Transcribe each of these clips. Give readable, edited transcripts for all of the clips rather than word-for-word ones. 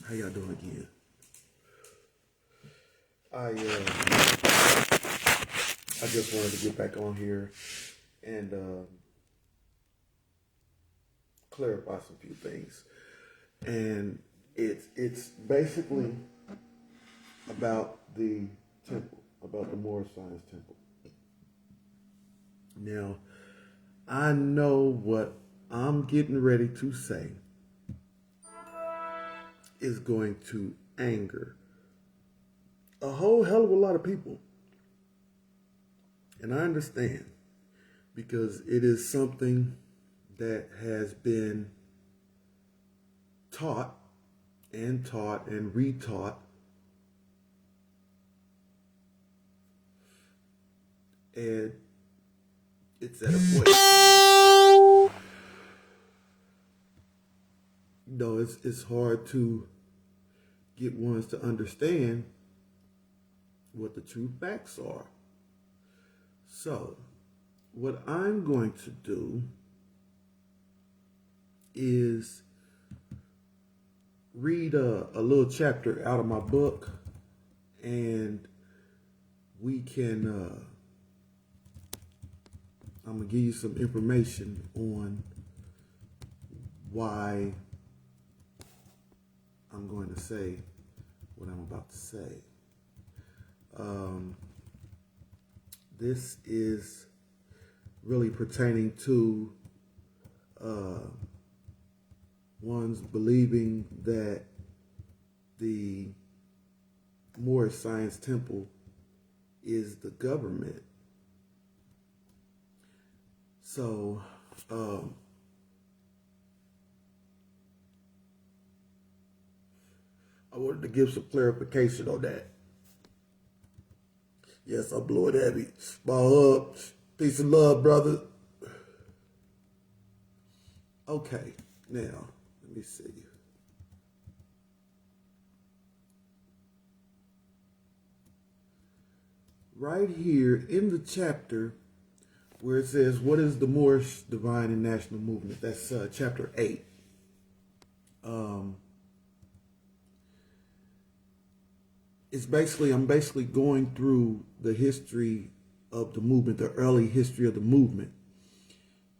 How y'all doing again? I just wanted to get back on here and clarify some few things. And it's basically about the temple, about the Moorish Science Temple. Now, I know what I'm getting ready to say is going to anger a whole hell of a lot of people. And I understand because it is something that has been taught and retaught. And it's at a point. No, it's hard to get ones to understand what the true facts are. So, what I'm going to do is read a little chapter out of my book, and we can, I'm going to give you some information on why I'm going to say what I'm about to say. This is really pertaining to ones believing that the Moorish Science Temple is the government. So, I wanted to give some clarification on that. Yes, I'm blowing heavy. My hug. Peace and love, brother. Okay, now, let me see. Right here in the chapter where it says, what is the Moorish Divine and National Movement? That's chapter 8. I'm basically going through the history of the movement, the early history of the movement.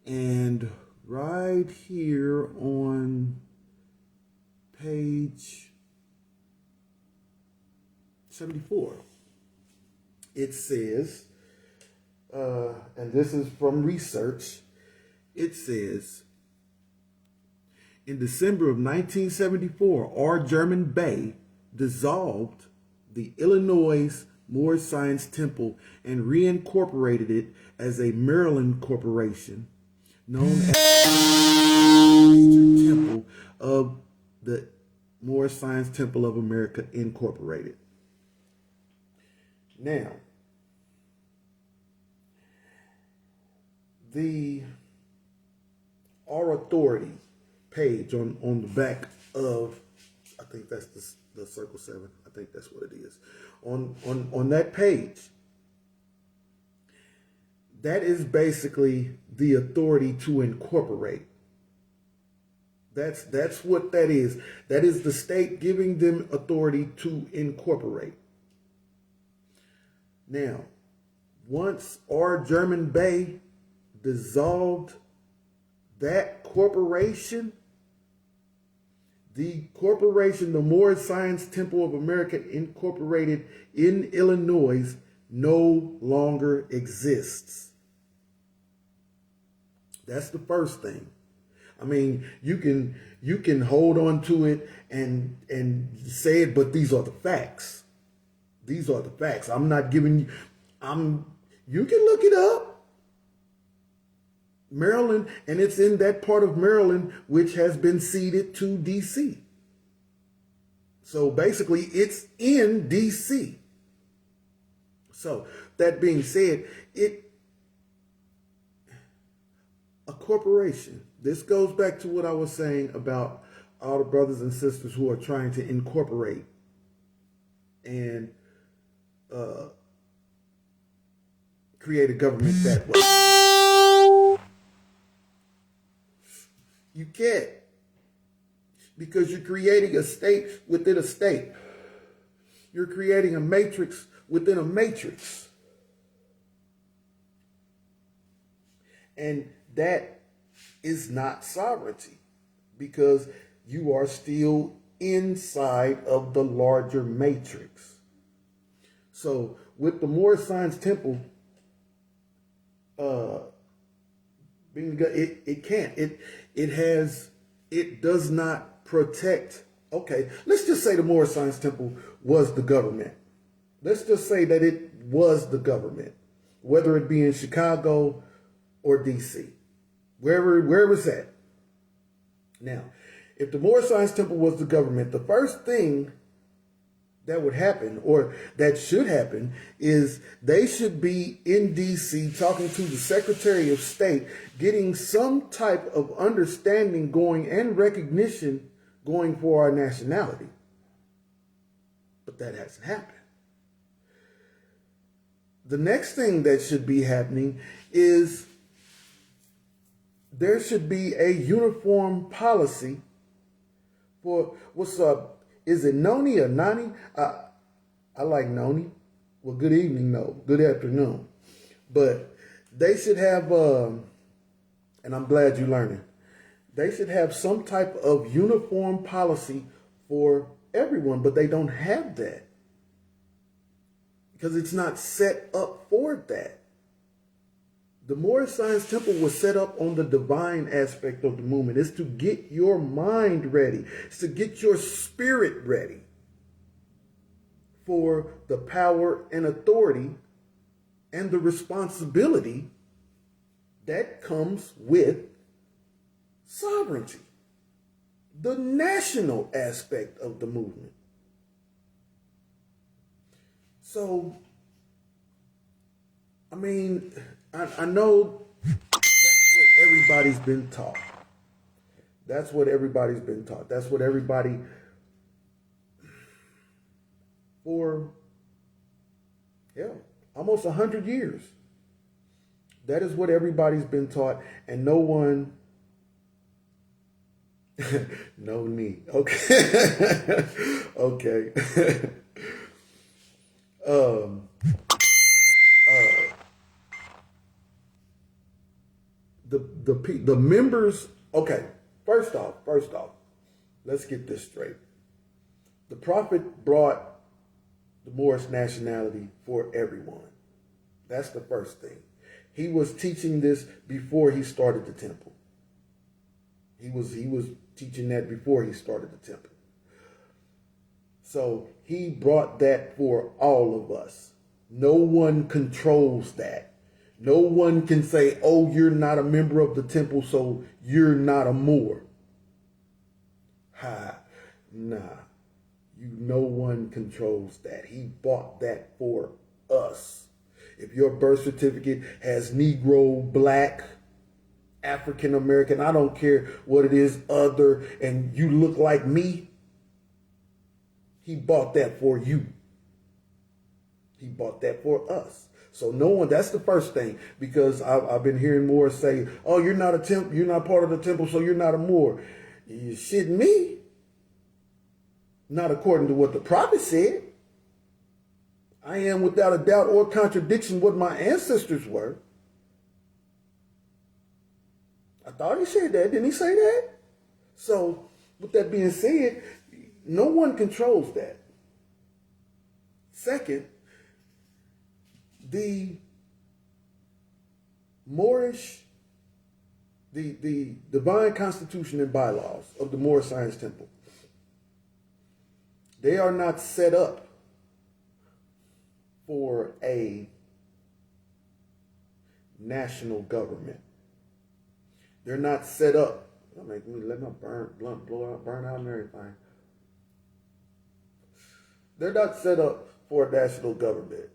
And right here on page 74, it says, and this is from research, it says, in December of 1974, R. German Bay dissolved the Illinois Moorish Science Temple and reincorporated it as a Maryland corporation known as the Temple of the Moorish Science Temple of America Incorporated. Now, our authority page on the back of, I think that's the Circle 7. I think that's what it is. On that page, that is basically the authority to incorporate. That's what that is. That is the state giving them authority to incorporate. Now, once our German Bay dissolved that corporation, the corporation, the Moorish Science Temple of America Incorporated in Illinois, no longer exists. That's the first thing. I mean, you can hold on to it and say it, but these are the facts. These are the facts. I'm not giving you. You can look it up. Maryland, and it's in that part of Maryland which has been ceded to D.C. So basically, it's in D.C. So that being said, a corporation. This goes back to what I was saying about all the brothers and sisters who are trying to incorporate and create a government that way. You can't. because you're creating a state within a state. You're creating a matrix within a matrix. And that is not sovereignty, because you are still inside of the larger matrix. So with the Moorish Science Temple, it does not protect. Okay, let's just say the Moorish Science Temple was the government. Let's just say that it was the government, whether it be in Chicago or DC, wherever it's at. Now, if the Moorish Science Temple was the government, the first thing that would happen, or that should happen, is they should be in DC talking to the Secretary of State, getting some type of understanding going and recognition going for our nationality. But that hasn't happened. The next thing that should be happening is there should be a uniform policy for, what's up? Is it Noni or Nani? I like Noni. Well, good evening, no. Good afternoon. But they should have, and I'm glad you're learning, they should have some type of uniform policy for everyone, but they don't have that, because it's not set up for that. The Moorish Science Temple was set up on the divine aspect of the movement. It's to get your mind ready. It's to get your spirit ready for the power and authority and the responsibility that comes with sovereignty, the national aspect of the movement. So, I mean, I know that's what everybody's been taught. That's what everybody's been taught. That's what everybody, for, almost 100 years. That is what everybody's been taught, and no one, no need. Okay. Okay. The members, okay, first off, let's get this straight. The prophet brought the Moorish nationality for everyone. That's the first thing. He was teaching this before he started the temple. He was teaching that before he started the temple. So he brought that for all of us. No one controls that. No one can say, oh, you're not a member of the temple, so you're not a Moor. Nah. No one controls that. He bought that for us. If your birth certificate has Negro, Black, African American, I don't care what it is, other, and you look like me, he bought that for you. He bought that for us. So no one, that's the first thing, because I've been hearing more say, oh, you're not part of the temple, so you're not a Moor. You shitting me? Not according to what the prophet said. I am without a doubt or contradiction what my ancestors were. I thought he said that. Didn't he say that? So with that being said, no one controls that. Second, the Moorish, the divine constitution and bylaws of the Moorish Science Temple, they are not set up for a national government. They're not set up. Let my blunt burn out and everything. They're not set up for a national government.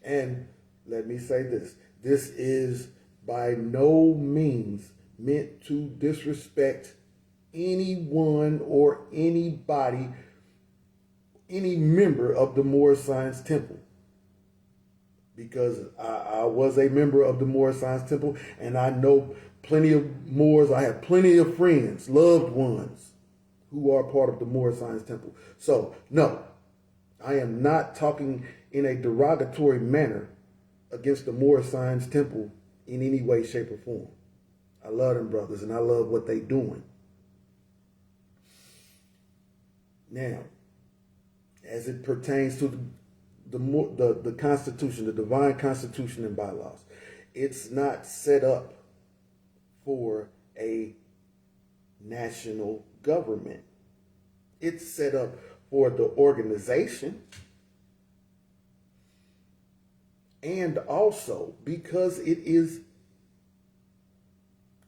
And let me say this. This is by no means meant to disrespect anyone or anybody, any member of the Moorish Science Temple. because I was a member of the Moorish Science Temple, and I know plenty of Moors. I have plenty of friends, loved ones, who are part of the Moorish Science Temple. So, no, I am not talking in a derogatory manner against the Moorish Science Temple in any way, shape, or form. I love them brothers, and I love what they doing. Now, as it pertains to the Constitution, the divine Constitution and bylaws, it's not set up for a national government. It's set up for the organization, and also because it is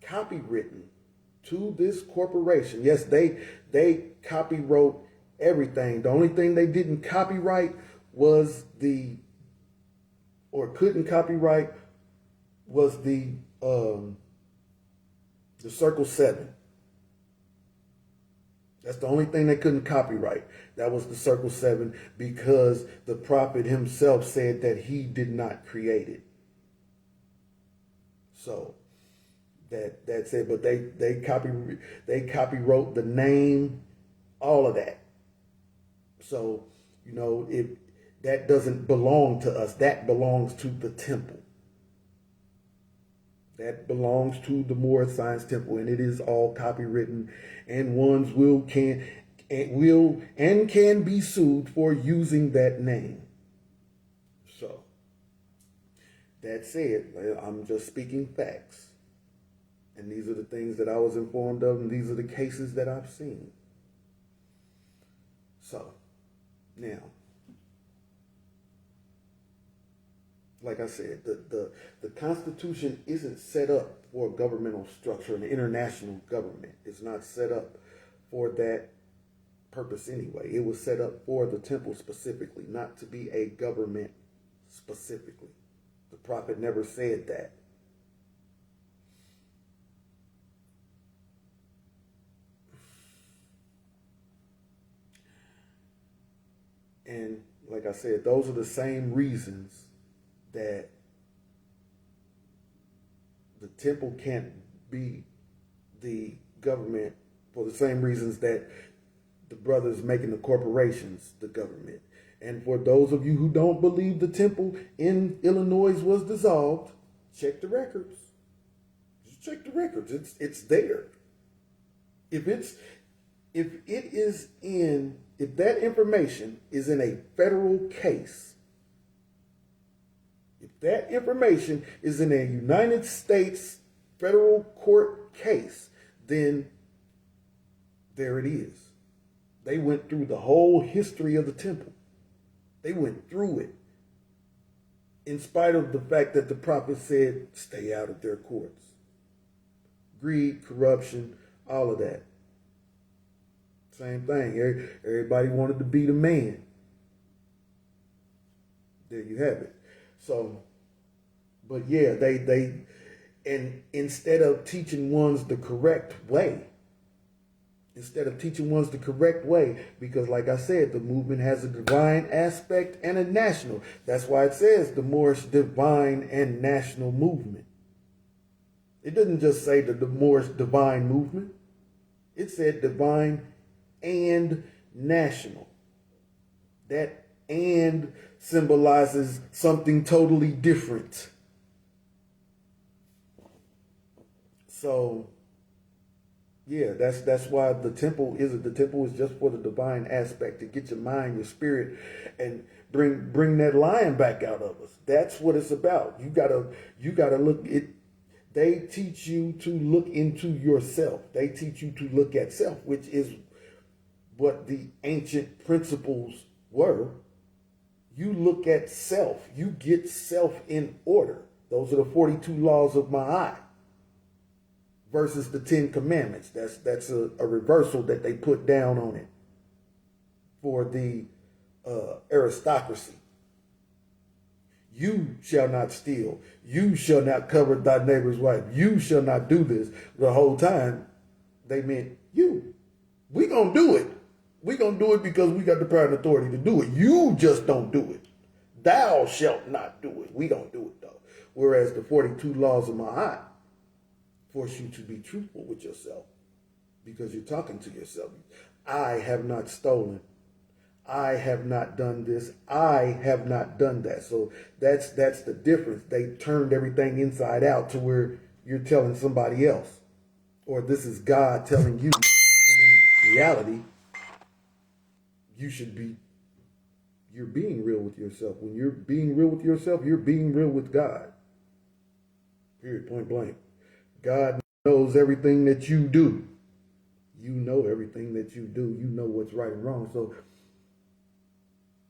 copywritten to this corporation. Yes, they copywrote everything. The only thing they didn't copyright was couldn't copyright was the Circle 7. That's the only thing they couldn't copyright. That was the Circle 7, because the prophet himself said that he did not create it. So that's it. But they copywrote the name, all of that. So, that doesn't belong to us. That belongs to the temple. That belongs to the Moorish Science Temple, and it is all copywritten, and ones can be sued for using that name. So, that said, I'm just speaking facts. And these are the things that I was informed of, and these are the cases that I've seen. So, now, like I said, the Constitution isn't set up for a governmental structure, an international government. It's not set up for that purpose anyway. It was set up for the temple specifically, not to be a government specifically. The prophet never said that. And like I said, those are the same reasons that the temple can't be the government, for the same reasons that the brothers making the corporations the government. And for those of you who don't believe the temple in Illinois was dissolved, check the records. Just check the records. It's there. If that information is in a federal case, if that information is in a United States federal court case, then there it is. They went through the whole history of the temple. They went through it, in spite of the fact that the prophet said, stay out of their courts. Greed, corruption, all of that. Same thing. Everybody wanted to be the man. There you have it. So, but yeah, and instead of teaching ones the correct way, because like I said, the movement has a divine aspect and a national. That's why it says the Moorish divine and national movement. It doesn't just say the Moorish divine movement. It said divine and national. That and symbolizes something totally different. So, yeah, that's why the temple is just for the divine aspect, to get your mind, your spirit, and bring that lion back out of us. That's what it's about. You gotta look it. They teach you to look into yourself. They teach you to look at self, which is what the ancient principles were. You look at self. You get self in order. Those are the 42 laws of Ma'at versus the 10 commandments. That's a reversal that they put down on it for the aristocracy. You shall not steal. You shall not covet thy neighbor's wife. You shall not do this. The whole time they meant you. We gonna do it. We gonna do it because we got the power and authority to do it. You just don't do it. thou shalt not do it. We don't do it though. Whereas the 42 laws of Ma'at force you to be truthful with yourself because you're talking to yourself. I have not stolen. I have not done this. I have not done that. So that's the difference. They turned everything inside out to where you're telling somebody else. Or this is God telling you. When in reality, you're being real with yourself. When you're being real with yourself, you're being real with God. Period, point blank. God knows everything that you do. You know everything that you do. You know what's right and wrong. So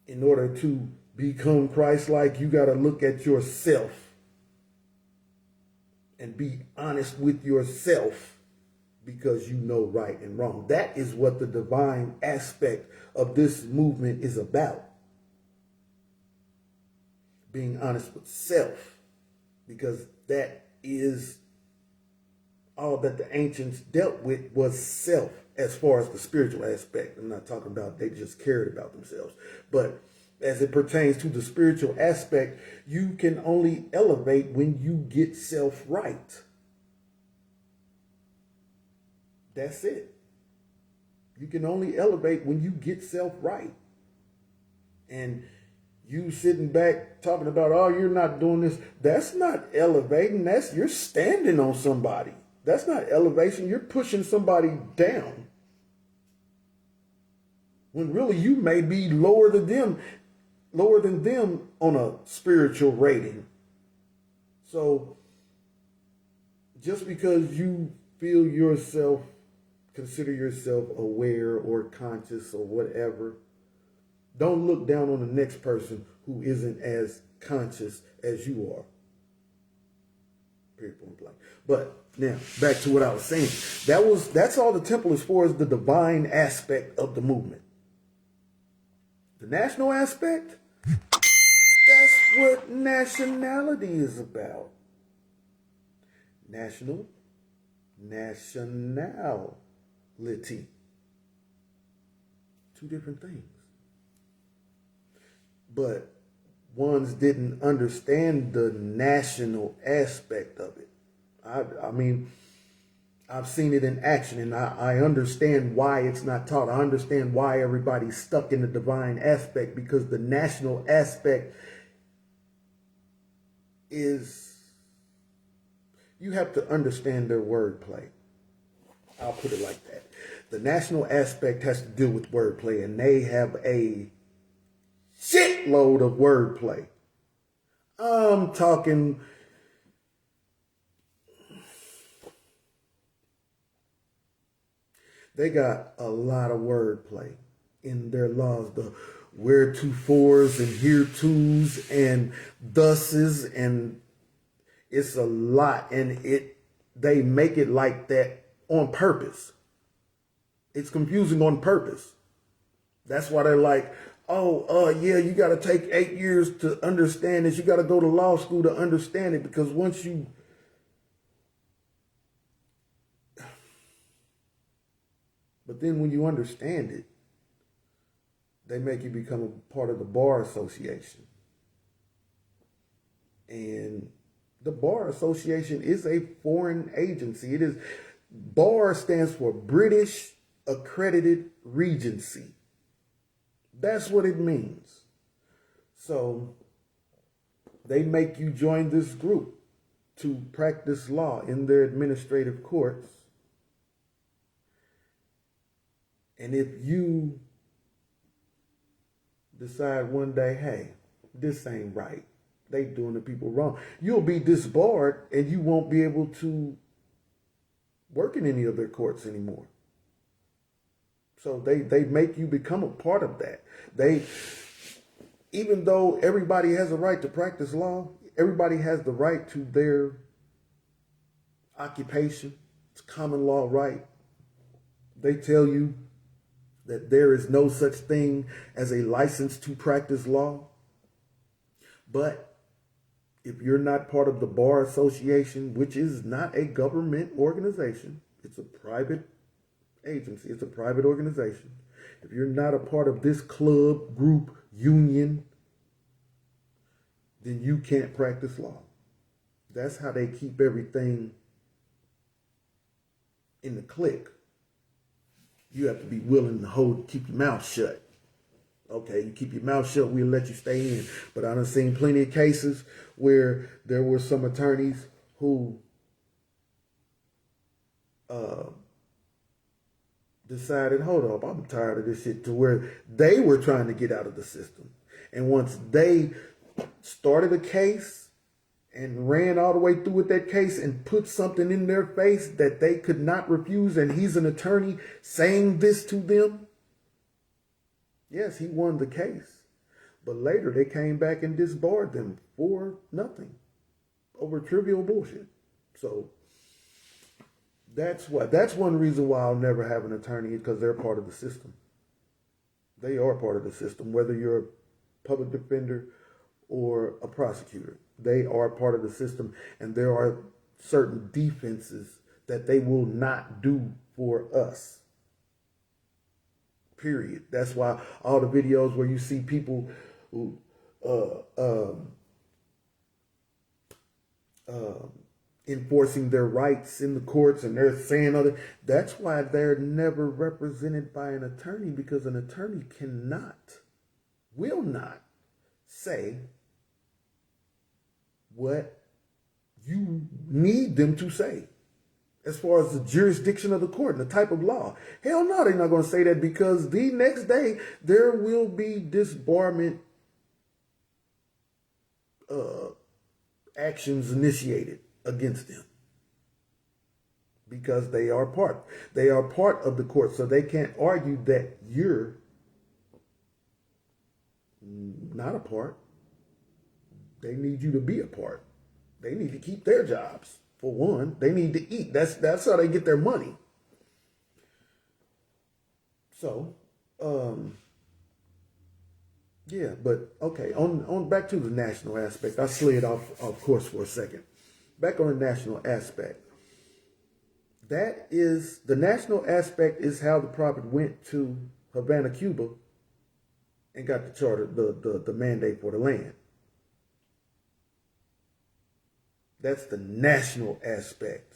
in order to become Christ-like, you got to look at yourself and be honest with yourself because you know right and wrong. That is what the divine aspect of this movement is about. Being honest with self, because that is all that the ancients dealt with was self. As far as the spiritual aspect, I'm not talking about they just cared about themselves. But as it pertains to the spiritual aspect, you can only elevate when you get self right. That's it. You can only elevate when you get self right. And you sitting back talking about, oh, you're not doing this. That's not elevating. You're standing on somebody. That's not elevation. You're pushing somebody down. When really you may be lower than them on a spiritual rating. So just because you feel yourself, consider yourself aware or conscious or whatever, don't look down on the next person who isn't as conscious as you are. Period, point blank. But now, back to what I was saying. That's all the temple is for, is the divine aspect of the movement. The national aspect, that's what nationality is about. Nationality. Two different things. But ones didn't understand the national aspect of it. I mean, I've seen it in action, and I understand why it's not taught. I understand why everybody's stuck in the divine aspect, because the national aspect is, you have to understand their wordplay. I'll put it like that. The national aspect has to deal with wordplay, and they have a shitload of wordplay. I'm talking... They got a lot of wordplay in their laws. The wheretofores and heretos and thuses, and it's a lot. And they make it like that on purpose. It's confusing on purpose. That's why they're like, yeah, you got to take 8 years to understand this. You got to go to law school to understand it, because once you... But then when you understand it, they make you become a part of the Bar Association. And the Bar Association is a foreign agency. BAR stands for British Accredited Regency. That's what it means. So they make you join this group to practice law in their administrative courts. And if you decide one day, hey, this ain't right, they doing the people wrong, you'll be disbarred and you won't be able to work in any of their courts anymore. So they make you become a part of that. Even though everybody has a right to practice law, everybody has the right to their occupation. It's common law right. They tell you that there is no such thing as a license to practice law. But if you're not part of the Bar Association, which is not a government organization, it's a private agency, it's a private organization. If you're not a part of this club, group, union, then you can't practice law. That's how they keep everything in the clique. You have to be willing to keep your mouth shut. Okay, you keep your mouth shut, we'll let you stay in. But I've seen plenty of cases where there were some attorneys who decided, hold up, I'm tired of this shit, to where they were trying to get out of the system. And once they started a case and ran all the way through with that case and put something in their face that they could not refuse, and he's an attorney saying this to them, yes, he won the case. But later they came back and disbarred them for nothing over trivial bullshit. So that's one reason why I'll never have an attorney, because they're part of the system. They are part of the system, whether you're a public defender or a prosecutor. They are part of the system, and there are certain defenses that they will not do for us. Period. That's why all the videos where you see people who enforcing their rights in the courts, and they're saying other, that's why they're never represented by an attorney, because an attorney will not say what you need them to say as far as the jurisdiction of the court and the type of law. Hell no, they're not going to say that, because the next day there will be disbarment actions initiated against them, because they are part of the court. So they can't argue that you're not a part. They need you to be a part. They need to keep their jobs. For one, they need to eat. That's how they get their money. So, yeah, but okay, on back to the national aspect. I slid off course for a second. Back on the national aspect. That is, the national aspect is how the prophet went to Havana, Cuba, and got the charter, the mandate for the land. That's the national aspect.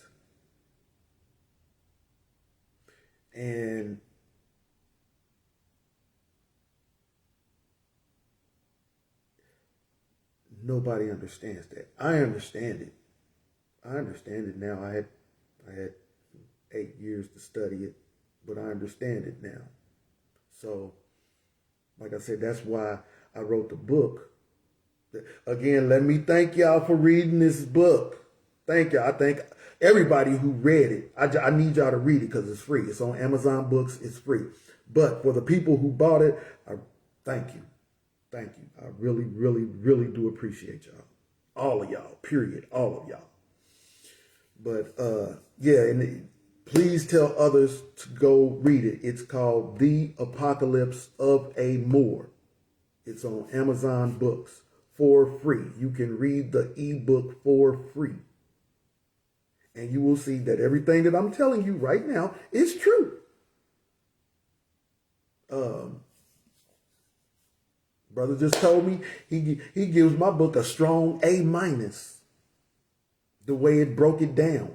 And nobody understands that. I understand it. I understand it now. I had 8 years to study it, but I understand it now. So, like I said, that's why I wrote the book. Again, let me thank y'all for reading this book. Thank y'all. I thank everybody who read it. I need y'all to read it because it's free. It's on Amazon Books. It's free. But for the people who bought it, I thank you. Thank you. I really, really, really do appreciate y'all. All of y'all, period. All of y'all. But yeah, and please tell others to go read it. It's called The Apocalypse of A Moor. It's on Amazon Books for free. You can read the ebook for free. And you will see that everything that I'm telling you right now is true. Brother just told me he gives my book a strong A-. The way it broke it down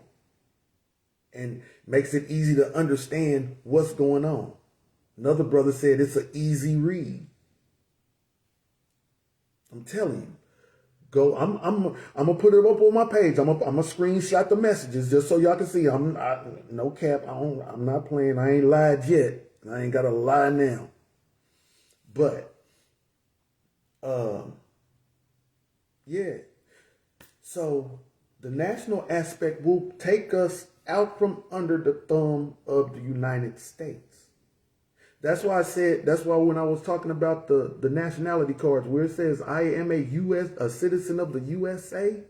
and makes it easy to understand what's going on. Another brother said it's an easy read. I'm telling you, go. I'm gonna put it up on my page. I'm gonna screenshot the messages just so y'all can see. No cap. I'm not playing. I ain't lied yet. I ain't gotta lie now. But yeah. So the national aspect will take us out from under the thumb of the United States. That's why when I was talking about the nationality cards, where it says I am a citizen of the USA.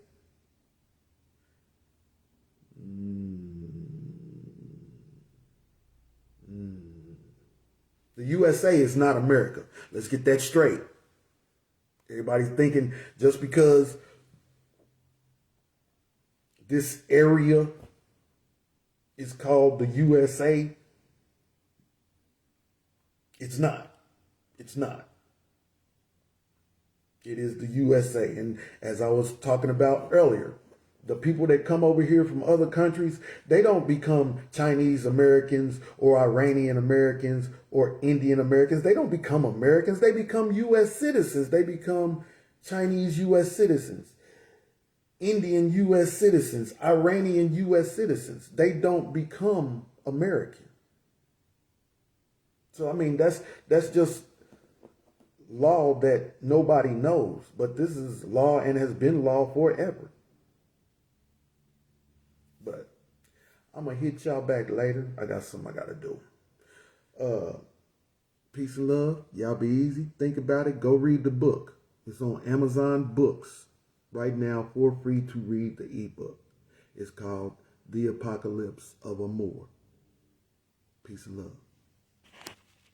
The USA is not America. Let's get that straight. Everybody's thinking just because this area is called the USA, it's not. It's not. It is the USA. And as I was talking about earlier, the people that come over here from other countries, they don't become Chinese Americans or Iranian Americans or Indian Americans. They don't become Americans. They become U.S. citizens. They become Chinese U.S. citizens, Indian U.S. citizens, Iranian U.S. citizens. They don't become American. So, I mean, that's just law that nobody knows. But this is law and has been law forever. But I'm going to hit y'all back later. I got something I got to do. Peace and love. Y'all be easy. Think about it. Go read the book. It's on Amazon Books right now for free to read the ebook. It's called The Apocalypse of a Moor. Peace and love.